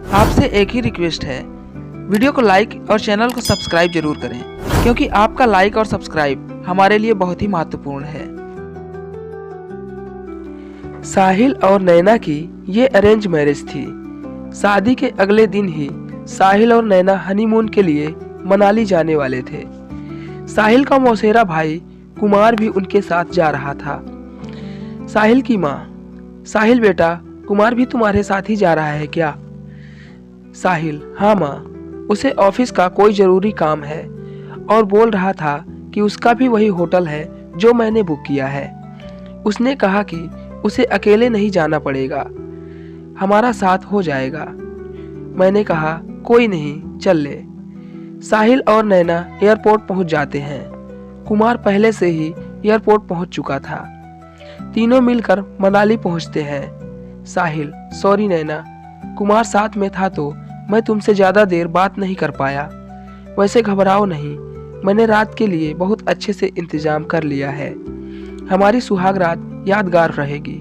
आपसे एक ही रिक्वेस्ट है, वीडियो को लाइक और चैनल को सब्सक्राइब जरूर करें, क्योंकि आपका लाइक और सब्सक्राइब हमारे लिए बहुत ही महत्वपूर्ण है। साहिल और नैना की ये अरेंज मैरिज थी। शादी के अगले दिन ही साहिल और नैना हनीमून के लिए मनाली जाने वाले थे। साहिल का मौसेरा भाई कुमार भी उनके साथ जा रहा था। साहिल की माँ: साहिल बेटा, कुमार भी तुम्हारे साथ ही जा रहा है क्या? साहिल: हाँ माँ, उसे ऑफिस का कोई जरूरी काम है और बोल रहा था कि उसका भी वही होटल है जो मैंने बुक किया है। उसने कहा कि उसे अकेले नहीं जाना पड़ेगा, हमारा साथ हो जाएगा। मैंने कहा कोई नहीं, चल ले। साहिल और नैना एयरपोर्ट पहुंच जाते हैं। कुमार पहले से ही एयरपोर्ट पहुंच चुका था। तीनों मिलकर मनाली पहुंचते हैं। साहिल: सॉरी नैना, कुमार साथ में था तो मैं तुमसे ज़्यादा देर बात नहीं कर पाया। वैसे घबराओ नहीं, मैंने रात के लिए बहुत अच्छे से इंतज़ाम कर लिया है। हमारी सुहाग रात यादगार रहेगी,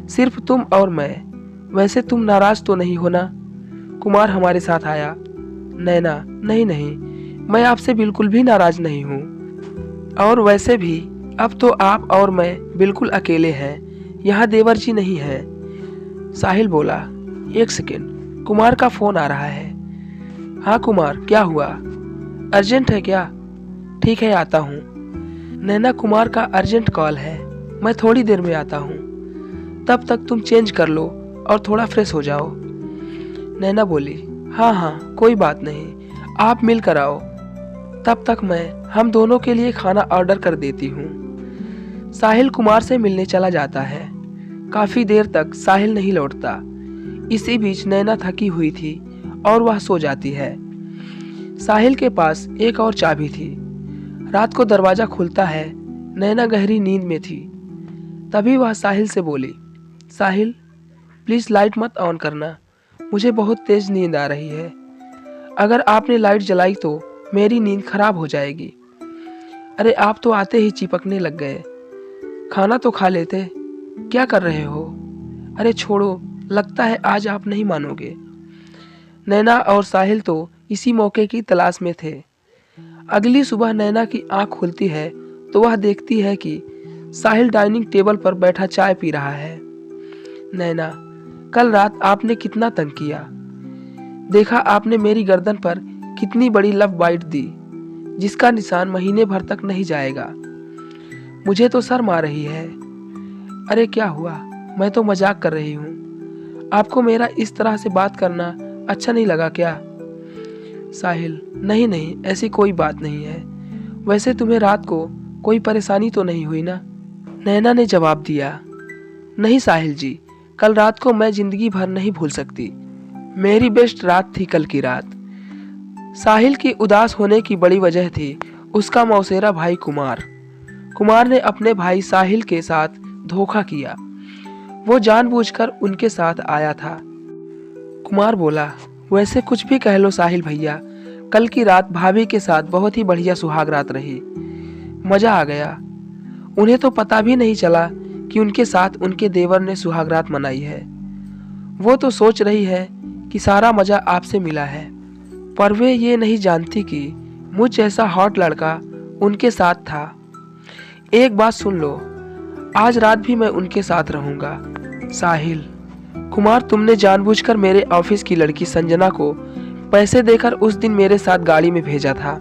सिर्फ तुम और मैं। वैसे तुम नाराज़ तो नहीं हो ना? कुमार हमारे साथ आया। नैना: नहीं नहीं, मैं आपसे बिल्कुल भी नाराज़ नहीं हूँ। और वैसे भी अब तो आप और मैं बिल्कुल अकेले हैं, यहाँ देवर जी नहीं है। साहिल बोला: एक सेकेंड, कुमार का फ़ोन आ रहा है। हाँ कुमार, क्या हुआ? अर्जेंट है क्या? ठीक है, आता हूँ। नैना: कुमार का अर्जेंट कॉल है, मैं थोड़ी देर में आता हूँ। तब तक तुम चेंज कर लो और थोड़ा फ्रेश हो जाओ। नैना बोली: हाँ हाँ, कोई बात नहीं, आप मिल कर आओ। तब तक हम दोनों के लिए खाना ऑर्डर कर देती हूँ। साहिल कुमार से मिलने चला जाता है। काफ़ी देर तक साहिल नहीं लौटता। इसी बीच नैना थकी हुई थी और वह सो जाती है। साहिल के पास एक और चाबी थी। रात को दरवाज़ा खुलता है। नैना गहरी नींद में थी। तभी वह साहिल से बोली: साहिल, प्लीज़ लाइट मत ऑन करना, मुझे बहुत तेज़ नींद आ रही है। अगर आपने लाइट जलाई तो मेरी नींद खराब हो जाएगी। अरे आप तो आते ही चिपकने लग गए, खाना तो खा लेते। क्या कर रहे हो? अरे छोड़ो, लगता है आज आप नहीं मानोगे। नैना और साहिल तो इसी मौके की तलाश में थे। अगली सुबह नैना की आंख खुलती है तो वह देखती है कि साहिल डाइनिंग टेबल पर बैठा चाय पी रहा है। नैना: कल रात आपने कितना तंग किया। देखा आपने मेरी गर्दन पर कितनी बड़ी लव बाइट दी, जिसका निशान महीने भर तक नहीं जाएगा। मुझे तो शर्म आ रही है। अरे क्या हुआ, मैं तो मजाक कर रही हूँ। आपको मेरा इस तरह से बात करना अच्छा नहीं लगा क्या? साहिल: नहीं नहीं, ऐसी कोई बात नहीं है। वैसे तुम्हें रात को कोई परेशानी तो नहीं हुई ना? नैना ने जवाब दिया: नहीं साहिल जी, कल रात को मैं जिंदगी भर नहीं भूल सकती। मेरी बेस्ट रात थी कल की रात। साहिल की उदास होने की बड़ी वजह थी उसका मौसेरा भाई कुमार। कुमार ने अपने भाई साहिल के साथ धोखा किया। वो जानबूझकर उनके साथ आया था। कुमार बोला: वैसे कुछ भी कह लो साहिल भैया, कल की रात भाभी के साथ बहुत ही बढ़िया सुहाग रात रही, मजा आ गया। उन्हें तो पता भी नहीं चला कि उनके साथ उनके देवर ने सुहाग रात मनाई है। वो तो सोच रही है कि सारा मजा आपसे मिला है, पर वे ये नहीं जानती कि मुझ जैसा हॉट लड़का उनके साथ था। एक बात सुन लो, आज रात भी मैं उनके साथ रहूंगा। साहिल: कुमार, तुमने जानबूझकर मेरे ऑफिस की लड़की संजना को पैसे देकर उस दिन मेरे साथ गाड़ी में भेजा था।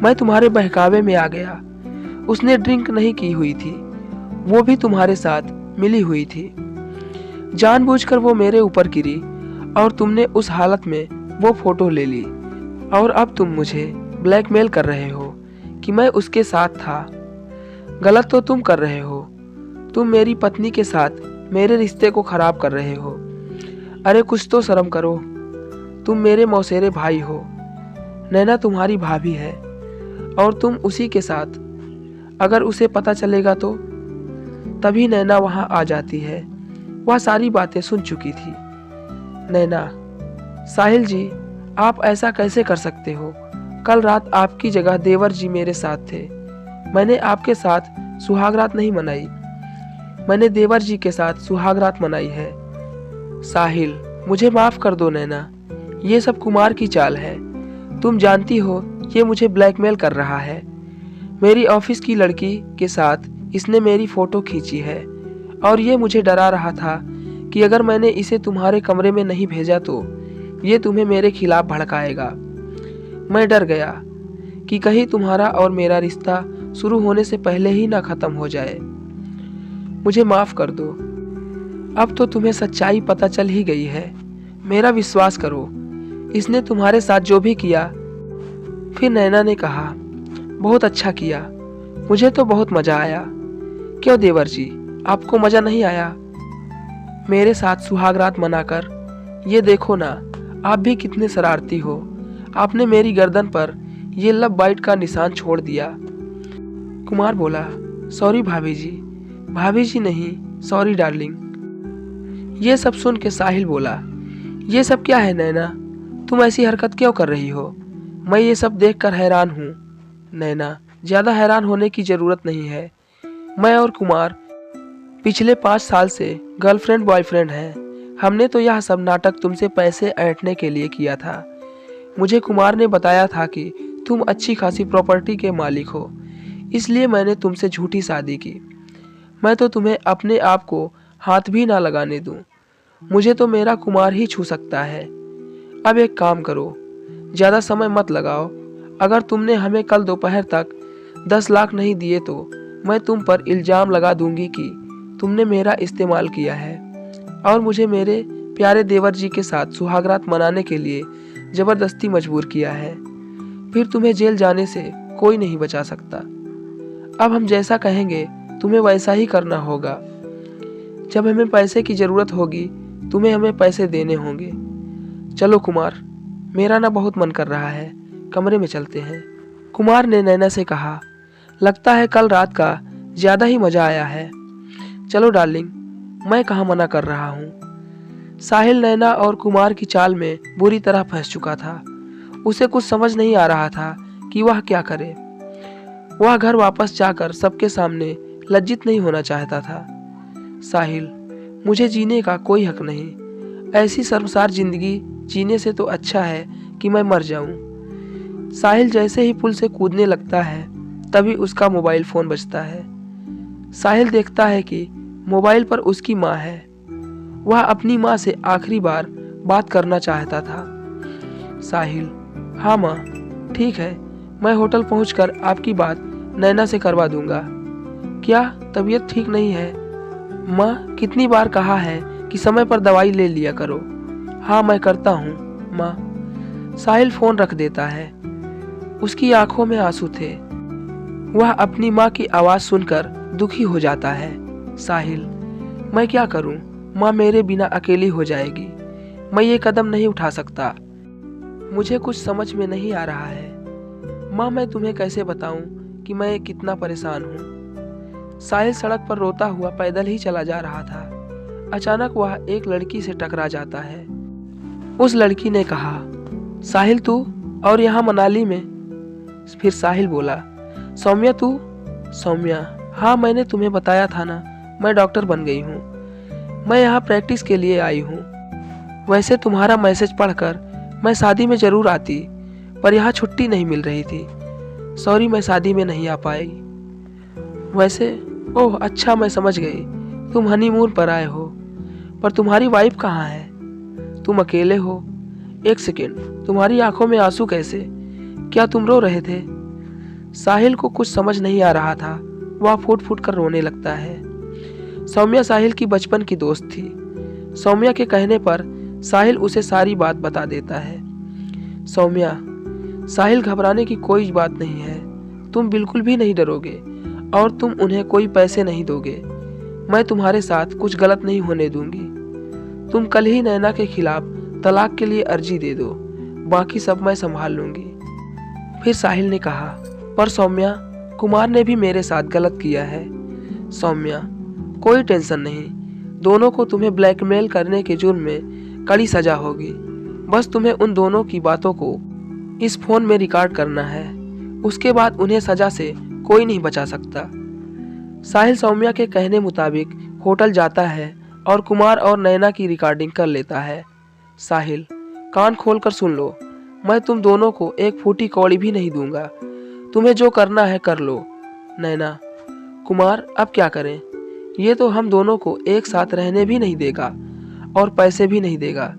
मैं तुम्हारे बहकावे में आ गया। उसने ड्रिंक नहीं की हुई थी, वो भी तुम्हारे साथ मिली हुई थी। जानबूझकर वो मेरे ऊपर गिरी और तुमने उस हालत में वो फोटो ले ली, और अब तुम मुझे ब्लैकमेल कर रहे हो कि मैं उसके साथ था। गलत तो तुम कर रहे हो। तुम मेरी पत्नी के साथ मेरे रिश्ते को खराब कर रहे हो। अरे कुछ तो शर्म करो, तुम मेरे मौसेरे भाई हो। नैना तुम्हारी भाभी है और तुम उसी के साथ। अगर उसे पता चलेगा तो? तभी नैना वहां आ जाती है। वह सारी बातें सुन चुकी थी। नैना: साहिल जी, आप ऐसा कैसे कर सकते हो? कल रात आपकी जगह देवर जी मेरे साथ थे। मैंने आपके साथ सुहागरात नहीं मनाई, मैंने देवर जी के साथ सुहागरात मनाई है। साहिल: मुझे माफ कर दो नैना, ये सब कुमार की चाल है। तुम जानती हो ये मुझे ब्लैकमेल कर रहा है। मेरी ऑफिस की लड़की के साथ इसने मेरी फोटो खींची है और ये मुझे डरा रहा था कि अगर मैंने इसे तुम्हारे कमरे में नहीं भेजा तो ये तुम्हें मेरे खिलाफ भड़काएगा। मैं डर गया कि कहीं तुम्हारा और मेरा रिश्ता शुरू होने से पहले ही ना खत्म हो जाए। मुझे माफ कर दो। अब तो तुम्हें सच्चाई पता चल ही गई है। मेरा विश्वास करो, इसने तुम्हारे साथ जो भी किया। फिर नैना ने कहा, बहुत अच्छा किया, मुझे तो बहुत मजा आया। क्यों देवर जी, आपको मजा नहीं आया मेरे साथ सुहागरात मनाकर? ये देखो ना, आप भी कितने शरारती हो। आपने मेरी गर्दन पर ये लव बाइट का निशान छोड़ दिया। कुमार बोला, सॉरी भाभी जी। भाभी जी नहीं, सॉरी डार्लिंग। ये सब सुन के साहिल बोला, ये सब क्या है नैना, तुम ऐसी हरकत क्यों कर रही हो? मैं ये सब देखकर हैरान हूँ। नैना, ज़्यादा हैरान होने की ज़रूरत नहीं है। मैं और कुमार पिछले 5 साल से गर्लफ्रेंड बॉयफ्रेंड हैं। हमने तो यह सब नाटक तुमसे पैसे ऐंठने के लिए किया था। मुझे कुमार ने बताया था कि तुम अच्छी खासी प्रॉपर्टी के मालिक हो, इसलिए मैंने तुमसे झूठी शादी की। मैं तो तुम्हें अपने आप को हाथ भी ना लगाने दूं। मुझे तो मेरा कुमार ही छू सकता है। अब एक काम करो, ज़्यादा समय मत लगाओ। अगर तुमने हमें कल दोपहर तक 10 लाख नहीं दिए तो मैं तुम पर इल्ज़ाम लगा दूंगी कि तुमने मेरा इस्तेमाल किया है और मुझे मेरे प्यारे देवर जी के साथ सुहागरात मनाने के लिए ज़बरदस्ती मजबूर किया है। फिर तुम्हें जेल जाने से कोई नहीं बचा सकता। अब हम जैसा कहेंगे तुम्हें वैसा ही करना होगा। जब हमें पैसे की ज़रूरत होगी तुम्हें हमें पैसे देने होंगे। चलो कुमार, मेरा ना बहुत मन कर रहा है, कमरे में चलते हैं। कुमार ने नैना से कहा, लगता है कल रात का ज़्यादा ही मज़ा आया है। चलो डार्लिंग, मैं कहाँ मना कर रहा हूँ। साहिल नैना और कुमार की चाल में बुरी तरह फंस चुका था। उसे कुछ समझ नहीं आ रहा था कि वह क्या करे। वह घर वापस जाकर सबके सामने लज्जित नहीं होना चाहता था। साहिल, मुझे जीने का कोई हक नहीं। ऐसी शर्मसार जिंदगी जीने से तो अच्छा है कि मैं मर जाऊं। साहिल जैसे ही पुल से कूदने लगता है तभी उसका मोबाइल फ़ोन बजता है। साहिल देखता है कि मोबाइल पर उसकी माँ है। वह अपनी माँ से आखिरी बार बात करना चाहता था। साहिल, हाँ माँ, ठीक है, मैं होटल पहुंचकर आपकी बात नैना से करवा दूंगा। क्या तबीयत ठीक नहीं है? माँ, कितनी बार कहा है कि समय पर दवाई ले लिया करो। हाँ मैं करता हूँ माँ। साहिल फ़ोन रख देता है। उसकी आंखों में आंसू थे। वह अपनी माँ की आवाज़ सुनकर दुखी हो जाता है। साहिल, मैं क्या करूँ? माँ मेरे बिना अकेली हो जाएगी। मैं ये कदम नहीं उठा सकता। मुझे कुछ समझ में नहीं आ रहा है। माँ, मैं तुम्हें कैसे बताऊँ कि मैं कितना परेशान हूँ। साहिल सड़क पर रोता हुआ पैदल ही चला जा रहा था। अचानक वह एक लड़की से टकरा जाता है। उस लड़की ने कहा, साहिल तू और यहाँ मनाली में? फिर साहिल बोला, सौम्या तू? सौम्या, हाँ मैंने तुम्हें बताया था ना, मैं डॉक्टर बन गई हूँ। मैं यहाँ प्रैक्टिस के लिए आई हूँ। वैसे तुम्हारा मैसेज पढ़कर मैं शादी में ज़रूर आती, पर यहाँ छुट्टी नहीं मिल रही थी। सॉरी, मैं शादी में नहीं आ पाई। वैसे ओह अच्छा, मैं समझ गई, तुम हनीमून पर आए हो। पर तुम्हारी वाइफ कहाँ है? तुम अकेले हो? एक सेकेंड, तुम्हारी आंखों में आंसू कैसे? क्या तुम रो रहे थे? साहिल को कुछ समझ नहीं आ रहा था। वह फूट फूट कर रोने लगता है। सौम्या साहिल की बचपन की दोस्त थी। सौम्या के कहने पर साहिल उसे सारी बात बता देता है। सौम्या, साहिल घबराने की कोई बात नहीं है। तुम बिल्कुल भी नहीं डरोगे और तुम उन्हें कोई पैसे नहीं दोगे। मैं तुम्हारे साथ कुछ गलत नहीं होने दूंगी। तुम कल ही नैना के खिलाफ तलाक के लिए अर्जी दे दो, बाकी सब मैं संभाल लूंगी। फिर साहिल ने कहा, पर सौम्या, कुमार ने भी मेरे साथ गलत किया है। सौम्या, कोई टेंशन नहीं, दोनों को तुम्हें ब्लैकमेल करने के जुर्म में कड़ी सजा होगी। बस तुम्हें उन दोनों की बातों को इस फोन में रिकॉर्ड करना है। उसके बाद उन्हें सजा से कोई नहीं बचा सकता। साहिल सौम्या के कहने मुताबिक होटल जाता है और कुमार और नैना की रिकॉर्डिंग कर लेता है। साहिल, कान खोलकर सुन लो, मैं तुम दोनों को एक फूटी कौड़ी भी नहीं दूंगा। तुम्हें जो करना है कर लो। नैना, कुमार अब क्या करें? ये तो हम दोनों को एक साथ रहने भी नहीं देगा और पैसे भी नहीं देगा।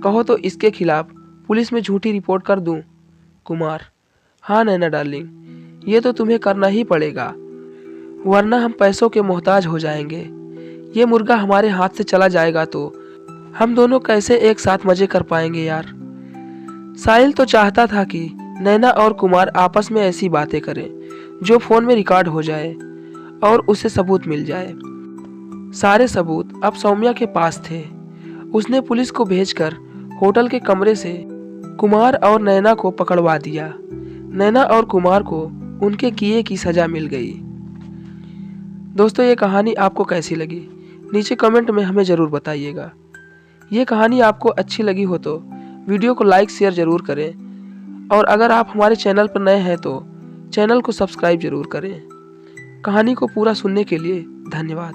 कहो तो इसके खिलाफ पुलिस में झूठी रिपोर्ट कर दूं? कुमार, हाँ नैना डार्लिंग, ये तो तुम्हें करना ही पड़ेगा, वरना हम पैसों के मोहताज हो जाएंगे। ये मुर्गा हमारे हाथ से चला जाएगा तो हम दोनों कैसे एक साथ मजे कर पाएंगे यार। साहिल तो चाहता था कि नैना और कुमार आपस में ऐसी बातें करें जो फोन में रिकॉर्ड हो जाए और उसे सबूत मिल जाए। सारे सबूत अब सौम्या के पास थे। उसने पुलिस को भेजकर होटल के कमरे से कुमार और नैना को पकड़वा दिया। नैना और कुमार को उनके किए की सजा मिल गई। दोस्तों, ये कहानी आपको कैसी लगी नीचे कमेंट में हमें ज़रूर बताइएगा। ये कहानी आपको अच्छी लगी हो तो वीडियो को लाइक शेयर ज़रूर करें और अगर आप हमारे चैनल पर नए हैं तो चैनल को सब्सक्राइब ज़रूर करें। कहानी को पूरा सुनने के लिए धन्यवाद।